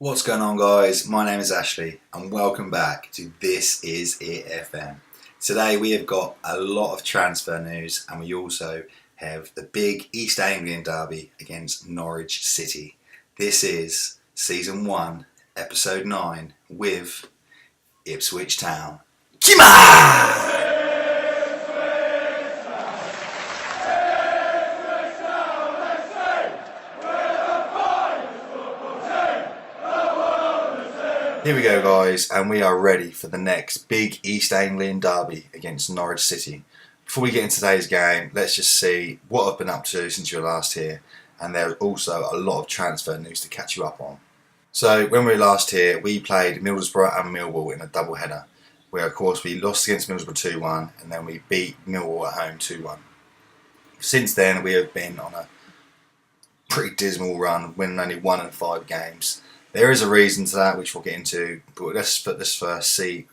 What's going on, guys? My name is Ashley and welcome back to This Is It FM. Today we have got a lot of transfer news and we also have the big East Anglian Derby against Norwich City. This is Season 1, Episode 9 with Ipswich Town. Come on! Here we go, guys, and we are ready for the next big East Anglian Derby against Norwich City. Before we get into today's game, let's just see what I've been up to since you were last here, and there's also a lot of transfer news to catch you up on. So when we were last here, we played Middlesbrough and Millwall in a double header, where of course we lost against Middlesbrough 2-1 and then we beat Millwall at home 2-1. Since then we have been on a pretty dismal run, winning only 1 in 5 games. There is a reason to that, which we'll get into, but let's first see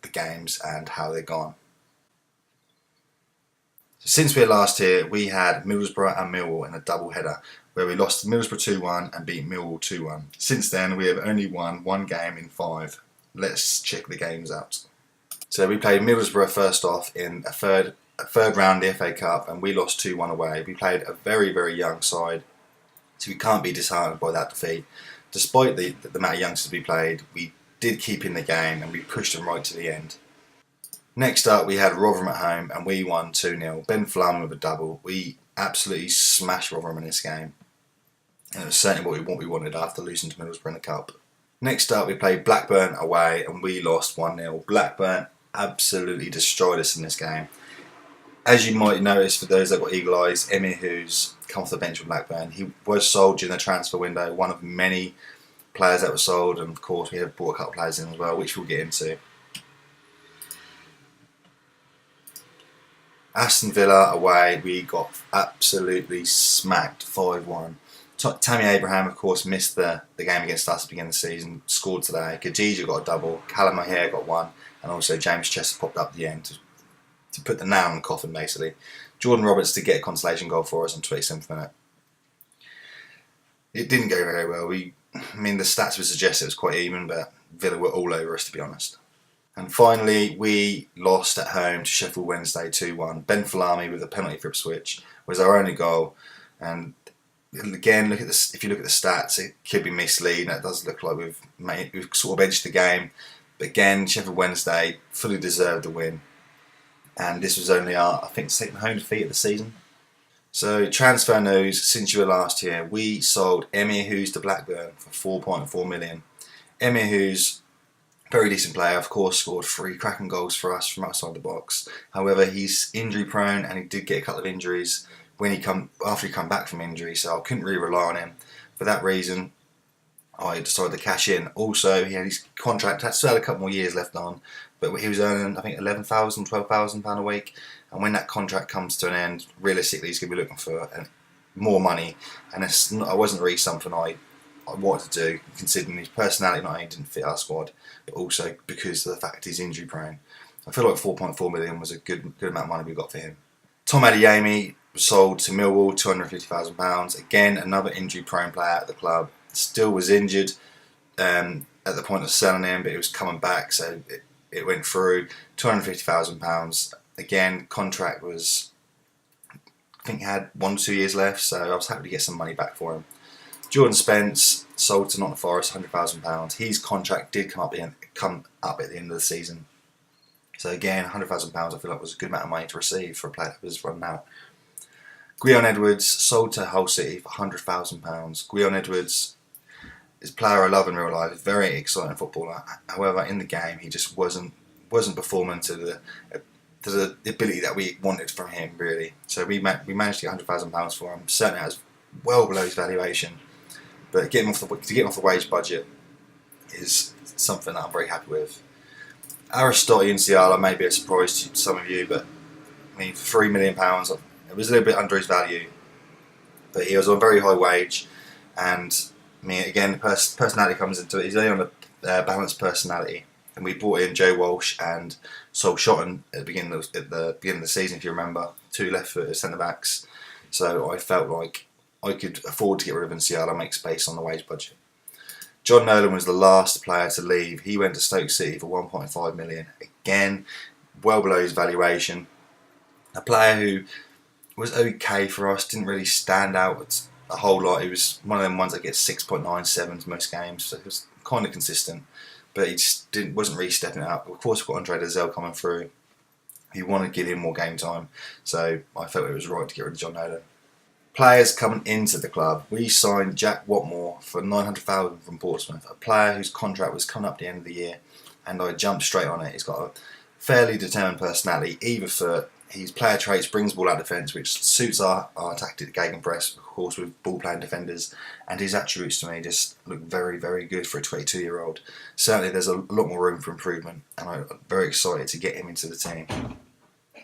the games and how they've gone. So since we were last here, we had Middlesbrough and Millwall in a double header, where we lost to Middlesbrough 2-1 and beat Millwall 2-1. Since then, we have only won 1 game in 5. Let's check the games out. So we played Middlesbrough first off in a third round of the FA Cup, and we lost 2-1 away. We played a very, very young side, so we can't be disheartened by that defeat. Despite the amount of youngsters we played, we did keep in the game and we pushed them right to the end. Next up, we had Rotherham at home and we won 2-0. Ben Flum with a double. We absolutely smashed Rotherham in this game. And it was certainly what we wanted after losing to Middlesbrough in the Cup. Next up, we played Blackburn away and we lost 1-0. Blackburn absolutely destroyed us in this game. As you might notice, for those that got eagle eyes, Emmy, who's come off the bench with Blackburn, he was sold during the transfer window, one of many players that were sold, and of course we have brought a couple of players in as well, which we'll get into. Aston Villa away, we got absolutely smacked 5-1. Tammy Abraham, of course, missed the game against us at the beginning of the season, scored today. Khadija got a double, Callum O'Hare got 1, and also James Chester popped up at the end to put the nail in the coffin, basically. Jordan Roberts to get a consolation goal for us on 27th minute. It didn't go very well. The stats would suggest it was quite even, but Villa were all over us, to be honest. And finally, we lost at home to Sheffield Wednesday 2-1. Ben Falami with a penalty for Ipswich was our only goal. And again, if you look at the stats, it could be misleading. It does look like we've sort of edged the game. But again, Sheffield Wednesday fully deserved the win. And this was only our, I think, second home defeat of the season. So, transfer news, since you were last here, we sold Emir Hughes to Blackburn for 4.4 million. Emir Hughes, very decent player, of course, scored 3 cracking goals for us from outside the box. However, he's injury prone and he did get a couple of injuries after he come back from injury, so I couldn't really rely on him. For that reason, I decided to cash in. Also, he had his contract, still had a couple more years left on, but he was earning, I think, £11,000, £12,000 a week. And when that contract comes to an end, realistically, he's going to be looking for more money. And it wasn't really something I wanted to do, considering his personality not only didn't fit our squad, but also because of the fact he's injury prone. I feel like 4.4 million was a good amount of money we got for him. Tom Adeyemi was sold to Millwall, £250,000. Again, another injury prone player at the club. Still was injured at the point of selling him, but he was coming back, so it went through. £250,000. Again, contract was, I think he had 1-2 years left, so I was happy to get some money back for him. Jordan Spence sold to Nottingham Forest, £100,000. His contract did come up at the end of the season. So again, £100,000 I feel like was a good amount of money to receive for a player that was running out. Guion Edwards sold to Hull City for £100,000. Guion Edwards is a player I love in real life, very exciting footballer. However, in the game, he just wasn't performing to the ability that we wanted from him, really. So we managed to get £100,000 for him. Certainly, that was well below his valuation. But to get him off the wage budget is something that I'm very happy with. Aristotle and Ciala may be a surprise to some of you, but for £3 million, it was a little bit under his value. But he was on a very high wage, and again, personality comes into it. He's only on a balanced personality. And we brought in Joe Walsh and Sol Shotton at the beginning of the season, if you remember, 2 left-footed centre-backs. So I felt like I could afford to get rid of Ciala, make space on the wage budget. John Nolan was the last player to leave. He went to Stoke City for 1.5 million. Again, well below his valuation. A player who was okay for us, didn't really stand out a whole lot. He was one of them ones that gets 6.97 most games, so it was kind of consistent, but he just wasn't really stepping up. Of course, we've got Andre Dazelle coming through. You want to give him more game time, so I felt it was right to get rid of John Nolan. Players coming into the club. We signed Jack Watmore for $900,000 from Portsmouth, a player whose contract was coming up at the end of the year, and I jumped straight on it. He's got a fairly determined personality, either foot. His player traits brings ball out defence, which suits our tactic, gegenpress, of course, with ball playing defenders, and his attributes to me just look very, very good for a 22-year-old. Certainly there's a lot more room for improvement, and I'm very excited to get him into the team.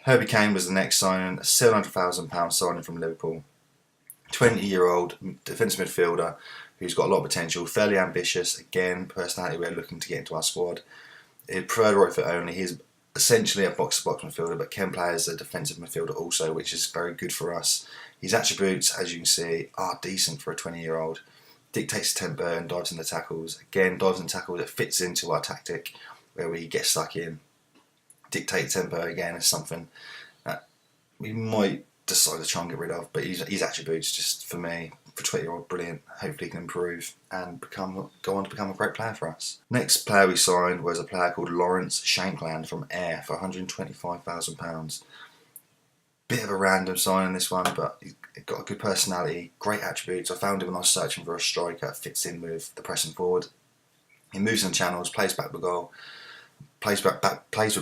Herbie Kane was the next signing, a £700,000 signing from Liverpool. 20-year-old defensive midfielder who's got a lot of potential, fairly ambitious, again, personality we're looking to get into our squad. He's preferred right foot only. He's essentially a box-to-box midfielder, but can play as a defensive midfielder also, which is very good for us. His attributes, as you can see, are decent for a 20-year-old. Dictates the tempo and dives in the tackles. Again, dives in the tackles that fits into our tactic, where we get stuck in. Dictate tempo, again, is something that we might decide to try and get rid of, but his attributes, just for me, for a 20-year-old, brilliant. Hopefully he can improve and go on to become a great player for us. Next player we signed was a player called Lawrence Shankland from Ayr for £125,000. Bit of a random signing this one, but he's got a good personality, great attributes. I found him when I was searching for a striker that fits in with the pressing forward. He moves in channels, plays back the goal, plays with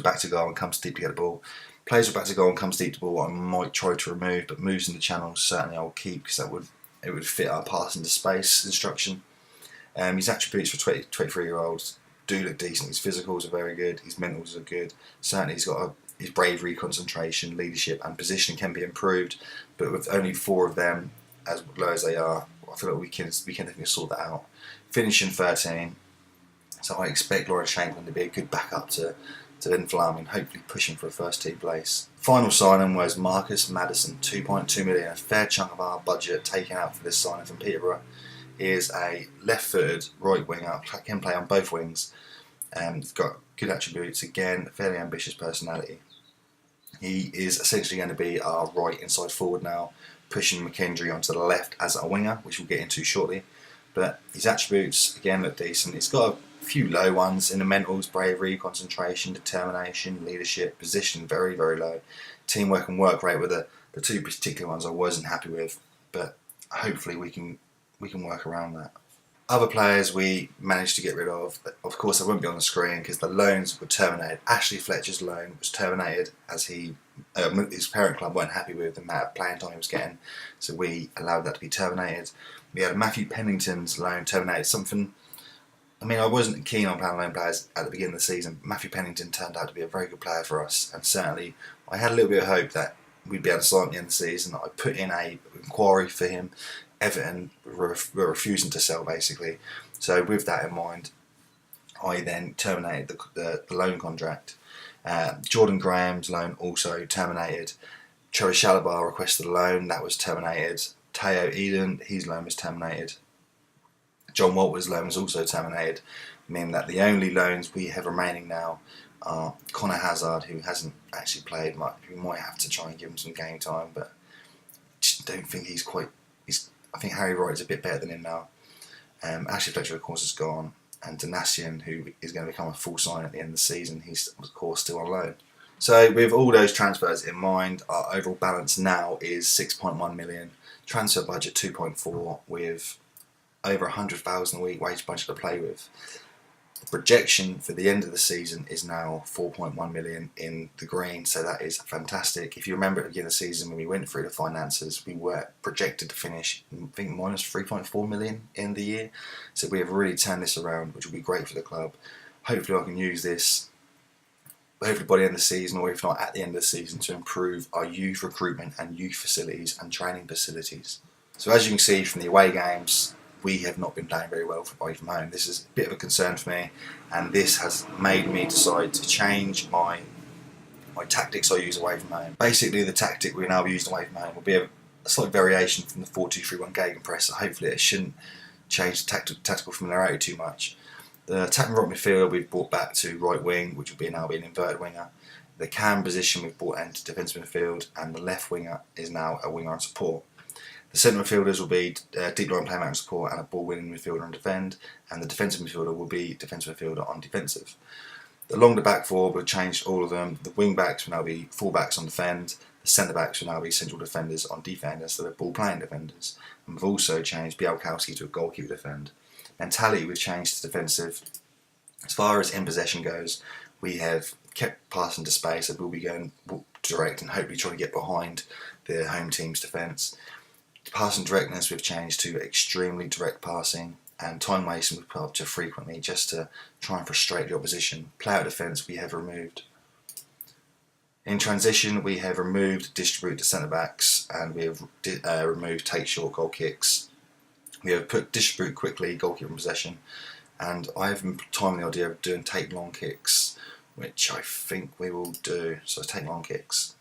back to goal and comes deep to get the ball. Plays with back to goal and comes deep to the ball, I might try to remove, but moves in the channels certainly I'll keep, because it would fit our pass into space instruction. His attributes for 23-year-olds do look decent. His physicals are very good, his mentals are good. Certainly he's got his bravery, concentration, leadership and positioning can be improved, but with only 4 of them, as low as they are, I feel like we can definitely sort that out. Finishing 13, so I expect Lawrence Shankland to be a good backup to Ben Flaming, hopefully pushing for a first team place. Final signing was Marcus Maddison, 2.2 million, a fair chunk of our budget taken out for this signing from Peterborough. He is a left-footed right winger, can play on both wings. He's got good attributes, again, fairly ambitious personality. He is essentially going to be our right inside forward now, pushing McKendry onto the left as a winger, which we'll get into shortly. But his attributes, again, look decent. He's got a few low ones in the mentals: bravery, concentration, determination, leadership, position very, very low. Teamwork and work rate were the 2 particular ones I wasn't happy with, but hopefully we can work around that. Other players we managed to get rid of course they won't be on the screen because the loans were terminated. Ashley Fletcher's loan was terminated as his parent club weren't happy with the amount of playing time he was getting, so we allowed that to be terminated. We had Matthew Pennington's loan terminated. I wasn't keen on playing loan players at the beginning of the season. Matthew Pennington turned out to be a very good player for us, and certainly I had a little bit of hope that we'd be able to sign at the end of the season. I put in an inquiry for him. Everton were refusing to sell, basically. So with that in mind, I then terminated the loan contract. Jordan Graham's loan also terminated. Cherry Shalabar requested a loan, that was terminated. Teo Eden, his loan was terminated. John Walter's loan was also terminated, meaning that the only loans we have remaining now are Connor Hazard, who hasn't actually played much. We might have to try and give him some game time, but just don't think I think Harry Wright's a bit better than him now. Ashley Fletcher, of course, is gone, and Donatian, who is going to become a full sign at the end of the season, he's of course still on loan. So with all those transfers in mind, our overall balance now is 6.1 million. Transfer budget 2.4, with over 100,000 a week wage budget to play with. The projection for the end of the season is now 4.1 million in the green, so that is fantastic. If you remember at the beginning of the season when we went through the finances, we were projected to finish, I think, minus 3.4 million in the year. So we have really turned this around, which will be great for the club. Hopefully I can use this, hopefully by the end of the season, or if not at the end of the season, to improve our youth recruitment and youth facilities and training facilities. So as you can see from the away games, we have not been playing very well away from home. This is a bit of a concern for me, and this has made me decide to change my tactics I use away from home. Basically, the tactic we now use away from home will be a slight variation from the 4-2-3-1 gegenpress. So hopefully it shouldn't changed the tactical familiarity too much. The attacking right midfield we've brought back to right wing, which will now be an inverted winger. The cam position we've brought into defensive midfield, and the left winger is now a winger on support. The centre midfielders will be deep line playmaker on support and a ball winning midfielder on defend, and the defensive midfielder will be defensive midfielder on defensive. Along the back four, we've changed all of them. The wing backs will now be full backs on defend. The centre backs will now be central defenders on defend instead of ball playing defenders. And we've also changed Białkowski to a goalkeeper defend. Mentality we've changed to defensive. As far as in possession goes, we have kept passing to space, and we'll be going direct and hopefully trying to get behind the home team's defence. Passing directness we've changed to extremely direct passing, and time wasting we've put up to frequently just to try and frustrate the opposition. Play out defence we have removed. In transition we have removed distribute to centre backs, and we have removed take short goal kicks. We have put distribute quickly, goalkeeper in possession, and I have been timing the idea of doing take long kicks, which I think we will do. So take long kicks.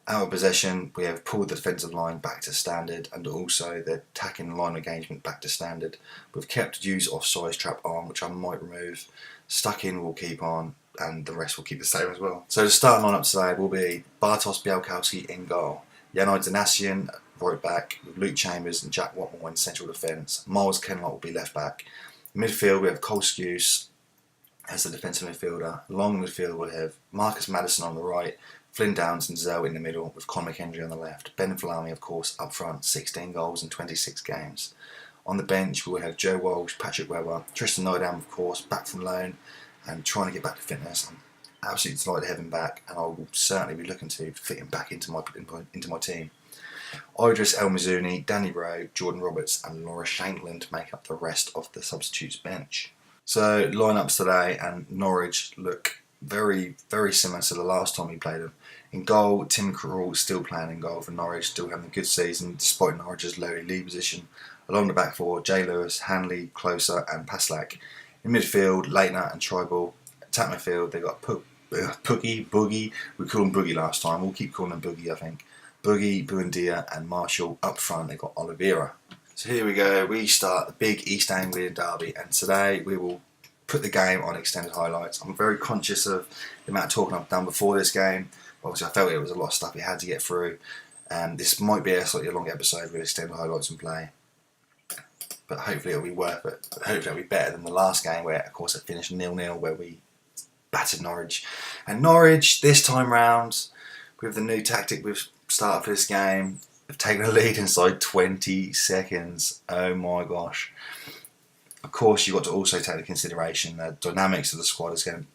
Out of possession, we have pulled the defensive line back to standard, and also the attacking line engagement back to standard. We've kept use offside trap on, which I might remove. Stuck in we'll keep on, and the rest will keep the same as well. So the starting lineup today will be Bartosz Białkowski in goal, Janaj Zanasian right back, with Luke Chambers and Jack Watmore in central defence. Miles Kenlock will be left back. Midfield we have Cole Skuse as the defensive midfielder. Along the midfield we'll have Marcus Maddison on the right, Flynn Downs and Zell in the middle, with Conor McHenry on the left. Ben Falami, of course, up front, 16 goals in 26 games. On the bench we will have Joe Walsh, Patrick Weber, Tristan Nydam, of course, back from loan and trying to get back to fitness. I'm absolutely delighted to have him back, and I will certainly be looking to fit him back into my team. Idris El Mizuni, Danny Rowe, Jordan Roberts and Laura Shankland make up the rest of the substitutes bench. So lineups today, and Norwich look very, very similar to the last time we played them. In goal, Tim Krul still playing in goal for Norwich, still having a good season despite Norwich's low league position. Along the back four, Jay Lewis, Hanley, Closer and Paslak. In midfield, Leitner and Tribal. Attack midfield, they've got Boogie, we called him Boogie last time, we'll keep calling him Boogie I think. Boogie, Buendia and Marshall. Up front they've got Oliveira. So here we go, we start the big East Anglian Derby, and today we will put the game on extended highlights. I'm very conscious of the amount of talking I've done before this game. Obviously I felt it was a lot of stuff we had to get through. This might be a slightly long episode with extended highlights and play, but hopefully it'll be worth it. Hopefully it'll be better than the last game where of course it finished 0-0, where we battered Norwich. And Norwich this time round, with the new tactic we've started for this game, have taken a lead inside 20 seconds. Oh my gosh. Of course you've got to also take into consideration the dynamics of the squad is going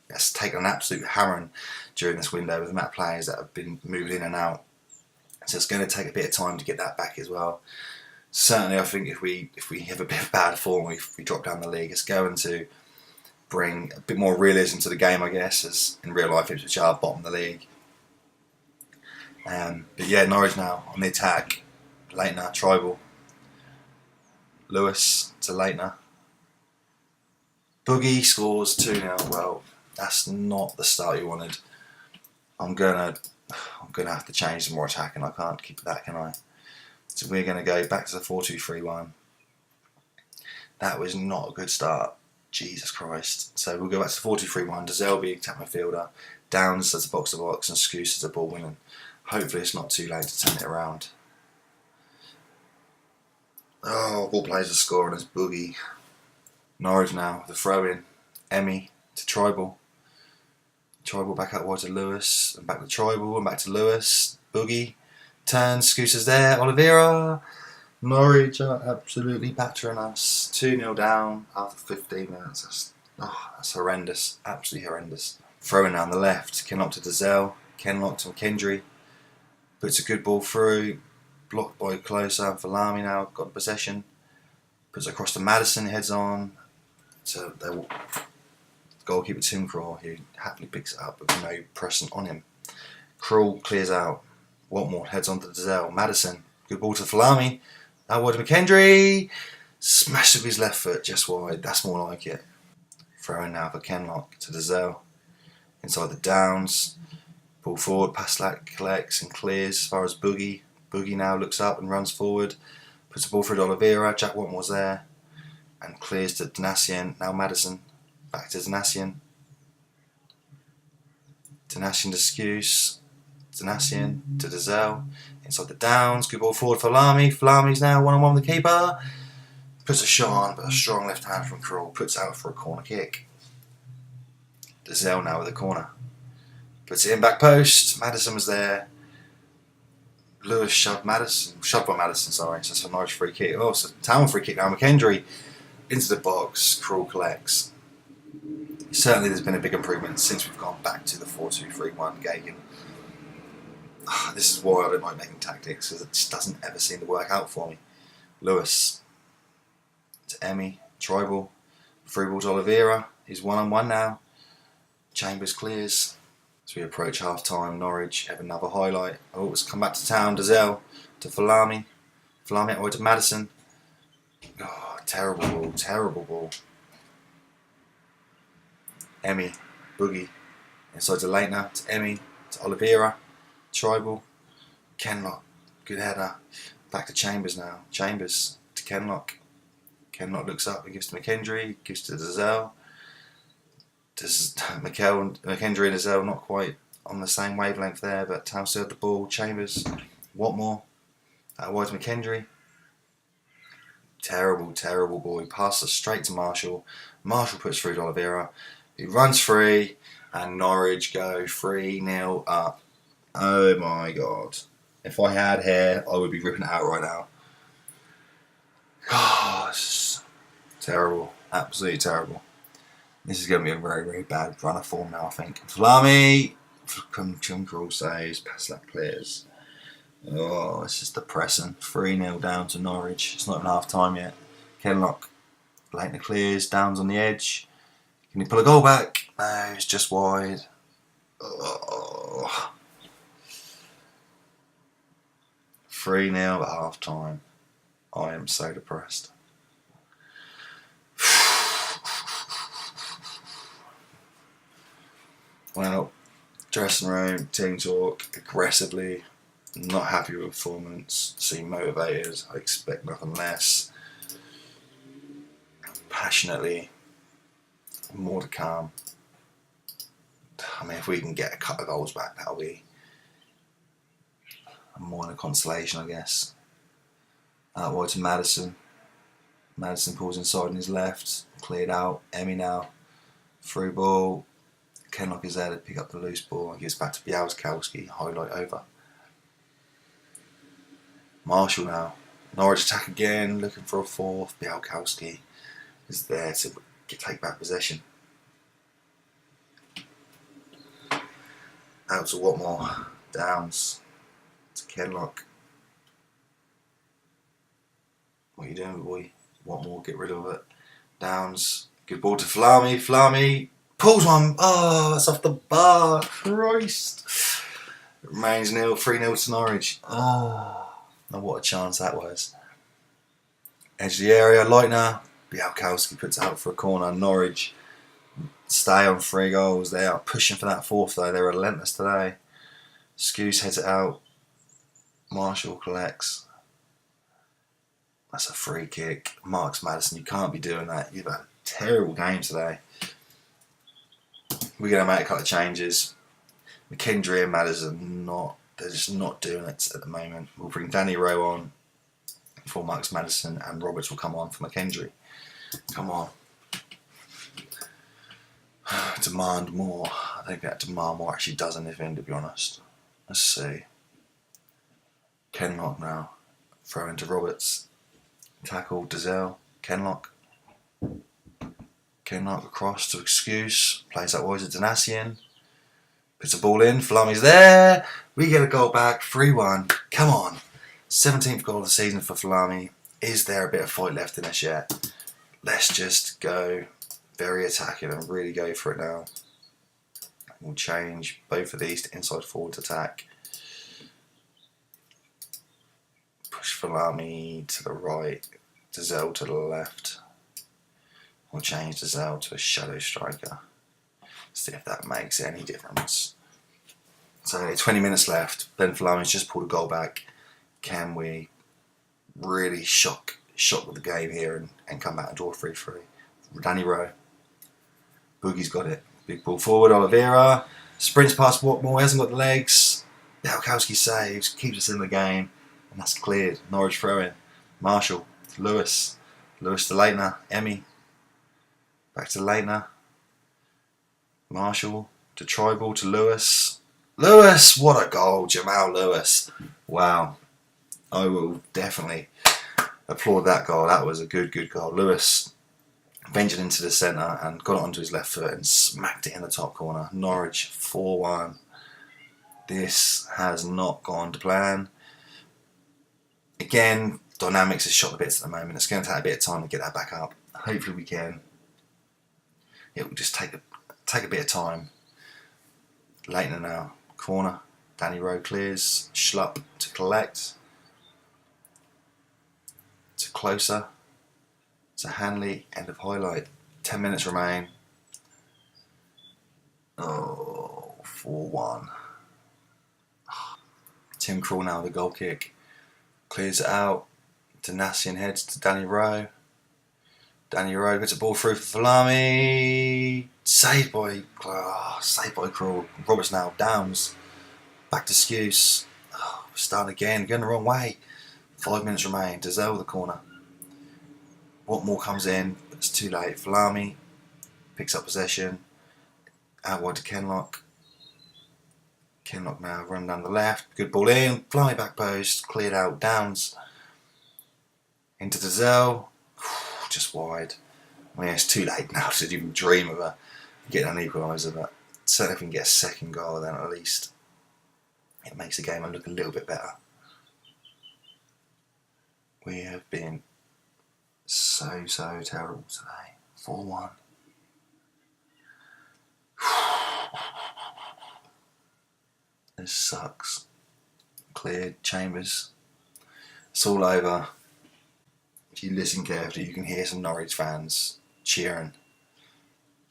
to take an absolute hammering during this window with the amount of players that have been moving in and out. So it's going to take a bit of time to get that back as well. Certainly I think if we have a bit of bad form, if we drop down the league, it's going to bring a bit more realism to the game, I guess, as in real life Ipswich are bottom of the league. But yeah, Norwich now on the attack. Leitner, Tribal, Lewis to Leitner. Boogie scores 2-0. Well, that's not the start you wanted. I'm gonna have to change some more attacking. I can't keep that, can I? So we're gonna go back to the 4-2-3-1. That was not a good start. Jesus Christ. So we'll go back to the 4-2-3-1. Dezelby, attack midfielder. Downs as a box to box, and Skuse as a ball winning. Hopefully it's not too late to turn it around. Oh, ball players are scoring as Boogie. Norwich now, the throw in. Emmy to Tribal. Tribal back out wide to Lewis, and back to Tribal, and back to Lewis. Boogie turns, Skuse is there. Oliveira. Norwich are absolutely battering us. 2-0 down after 15 minutes. That's horrendous. Absolutely horrendous. Throwing down the left. Kenlock to Dezell. Kenlock to McKendry. Puts a good ball through. Blocked by Closer and Falami now. Got possession. Puts it across to Maddison. Heads on. So the goalkeeper Tim Krul, who happily picks it up with no pressing on him. Krul clears out. Watmore heads on to Dezell. Maddison. Good ball to Falami. Now wide to McKendry. Smashed with his left foot just wide. That's more like it. Throwing now for Kenlock to Dezell. Inside the Downs. Ball forward. Paslak collects and clears as far as Boogie. Boogie now looks up and runs forward. Puts the ball through to Oliveira. Jack Watmore's there. and clears to Donasian. Now Maddison. Back to Donasian. Donasian to Skuse. Donasian to Dazelle. Inside the downs. Good ball forward for Lamy. Lami's now one-on-one with the keeper. Puts a shot on, but a strong left hand from Krul. Puts out for a corner kick. Dazelle now with the corner. Puts it in back post. Maddison was there. Lewis shoved by Maddison, sorry. So that's a Norwich free kick. Oh, it's a Town free kick now. McKendry into the box. Krul collects. Certainly there's been a big improvement since we've gone back to the 4-2-3-1 game. This is why I don't like making tactics, because it just doesn't ever seem to work out for me. Lewis to Emmy. Tribal. Free ball to Oliveira. He's one-on-one now. Chambers clears. As we approach half time, Norwich have another highlight. Oh, it's come back to Town. Dazelle to Falami. Falami away to Maddison. Oh, terrible ball. Emmy, Boogie. Inside to Leitner, to Emmy, to Oliveira. Tribal. Kenlock. Good header. Back to Chambers now. Chambers to Kenlock. Kenlock looks up and gives to McKendry. Gives to Dazelle. McKendry and Dazelle not quite on the same wavelength there, but Town still had the ball. Chambers. Watmore. Out wide to McKendry. Terrible ball. He passes straight to Marshall. Marshall puts through to Oliveira. He runs free, and Norwich go 3-0 up. Oh my God. If I had hair, I would be ripping it out right now. Gosh. Terrible. Absolutely terrible. This is going to be a very, very bad run of form now, I think. Falami. Krul saves. Paslak clears. Oh, it's just depressing. 3-0 down to Norwich. It's not even half time yet. Kenlock. Leitner clears. Downs on the edge. Can he pull a goal back? No, it's just wide. Oh. 3-0 at half time. I am so depressed. Well, dressing room, team talk, aggressively. Not happy with performance. Seem motivated. I expect nothing less. Passionately. More to come. I mean, if we can get a couple of goals back, that'll be a minor consolation, I guess. Out wide to Maddison. Maddison pulls inside on his left. Cleared out. Emmy now. Through ball. Kenlock is there to pick up the loose ball and gives back to Białkowski. Highlight over. Marshall now. Norwich attack again, looking for a fourth. Białkowski is there to take back possession. Out to Watmore. Downs to Kenlock. What are you doing, boy? Watmore, get rid of it. Downs. Good ball to Falami. Falami pulls one. Oh, that's off the bar. Christ. It remains 3-0 to Norwich. Oh, now what a chance that was. Edge of the area. Leitner. Białkowski puts out for a corner. Norwich stay on 3 goals. They are pushing for that fourth though. They're relentless today. Skuse heads it out. Marshall collects. That's a free kick. Marks Maddison. You can't be doing that. You've had a terrible game today. We're going to make a couple of changes. McKendry and Maddison they're just not doing it at the moment. We'll bring Danny Rowe on for Marks Maddison, and Roberts will come on for McKendry. Come on. Demand more. I think that demand more actually does anything, to be honest. Let's see. Kenlock now. Throw into Roberts. Tackle Dazelle. Kenlock. Kenlock across to Excuse. Plays that wide to Donasian. Puts the ball in. Falami's there. We get a goal back. 3-1. Come on. 17th goal of the season for Falami. Is there a bit of fight left in us yet? Let's just go very attacking and really go for it now. We'll change both of these to inside forward attack. Push Falami to the right. Dazelle to the left. We'll change Dazelle to a shadow striker. See if that makes any difference. So 20 minutes left. Ben Falami's just pulled a goal back. Can we really shock shot with the game here and come back and draw 3-3. Danny Rowe. Boogie's got it. Big ball forward, Oliveira. Sprints past Watmore, hasn't got the legs. Białkowski saves, keeps us in the game, and that's cleared. Norwich throw in. Marshall to Lewis. Lewis to Leitner. Emmy. Back to Leitner. Marshall to Tribal to Lewis. Lewis! What a goal, Jamal Lewis. Wow. I will definitely applaud that goal. That was a good goal. Lewis ventured into the centre and got it onto his left foot and smacked it in the top corner. Norwich 4-1. This has not gone to plan. Again, dynamics is shot to bits at the moment. It's going to take a bit of time to get that back up. Hopefully we can. It will just take a bit of time. Leitner now. Corner. Danny Rowe clears. Schlupp to collect. To Closer. To Hanley. End of highlight. 10 minutes remain. Oh, 4-1. Tim Krul now with a goal kick. Clears it out. To Nassian heads to Danny Rowe. Danny Rowe gets a ball through for Falami. Saved by Krul. Roberts now. Downs. Back to Skuse. Oh, start again. Going the wrong way. 5 minutes remain. Dazelle the corner. Watmore comes in, but it's too late. Falami picks up possession. Out wide to Kenlock. Kenlock now run down the left. Good ball in. Falami back post. Cleared out. Downs. Into Dazelle. Just wide. I mean, it's too late now to even dream of getting an equaliser, but certainly if we can get a second goal, then at least it makes the game look a little bit better. We have been so terrible today. 4-1. This sucks. Cleared. Chambers. It's all over. If you listen carefully, you can hear some Norwich fans cheering.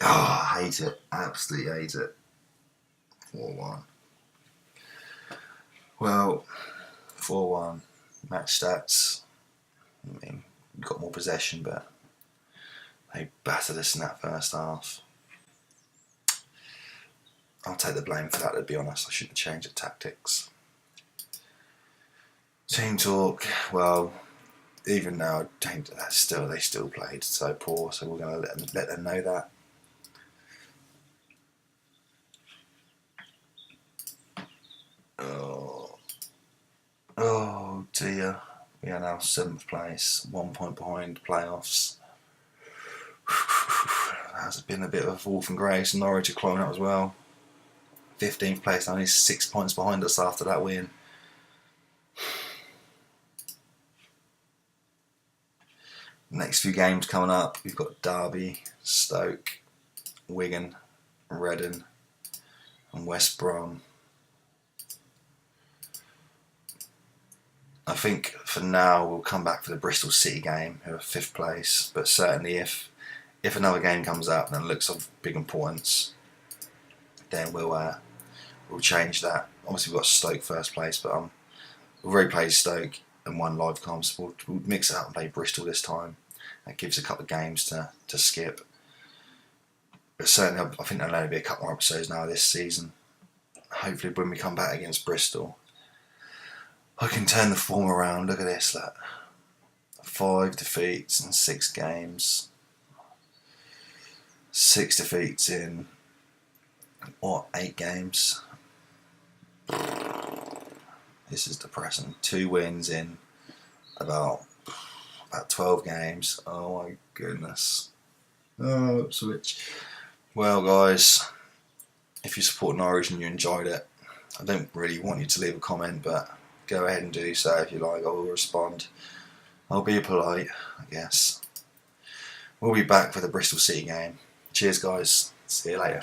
Oh, I hate it. Absolutely hate it. 4-1. Well, 4-1. Match stats. I mean, we got more possession, but they battered us in that first half. I'll take the blame for that, to be honest. I should have changed the tactics. Team talk, well, even now, they still played so poor, so we're going to let them know that. Oh dear. We are now 7th place, 1 point behind playoffs. That's been a bit of a fall from grace. Norwich are climbing up as well. 15th place, only 6 points behind us after that win. Next few games coming up, we've got Derby, Stoke, Wigan, Reading and West Brom. I think for now we'll come back for the Bristol City game, who are 5th place, but certainly if another game comes up and looks of big importance, then we'll change that. Obviously we've got Stoke 1st place, but we've already played Stoke and won live comps. So we'll mix it up and play Bristol this time. That gives a couple of games to skip. But certainly I think there'll only be a couple more episodes now this season. Hopefully when we come back against Bristol, I can turn the form around. Look at this, look. 5 defeats in 6 games. 6 defeats in 8 games. This is depressing. 2 wins in about 12 games. Oh my goodness. Oh, Ipswich. Well guys, if you support Norwich and you enjoyed it, I don't really want you to leave a comment, but go ahead and do so if you like. I will respond. I'll be polite, I guess. We'll be back for the Bristol City game. Cheers guys. See you later.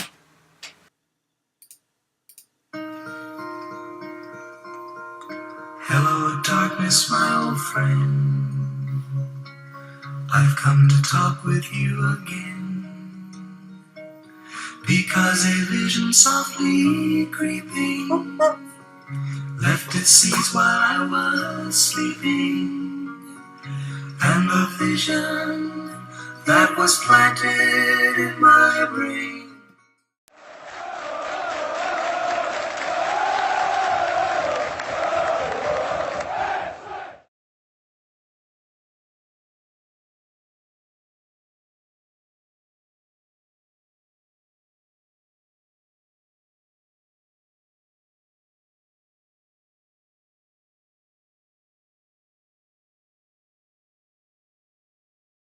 Hello darkness, my old friend. I've come to talk with you again, because a vision softly creeping left its seeds while I was sleeping. and the vision that was planted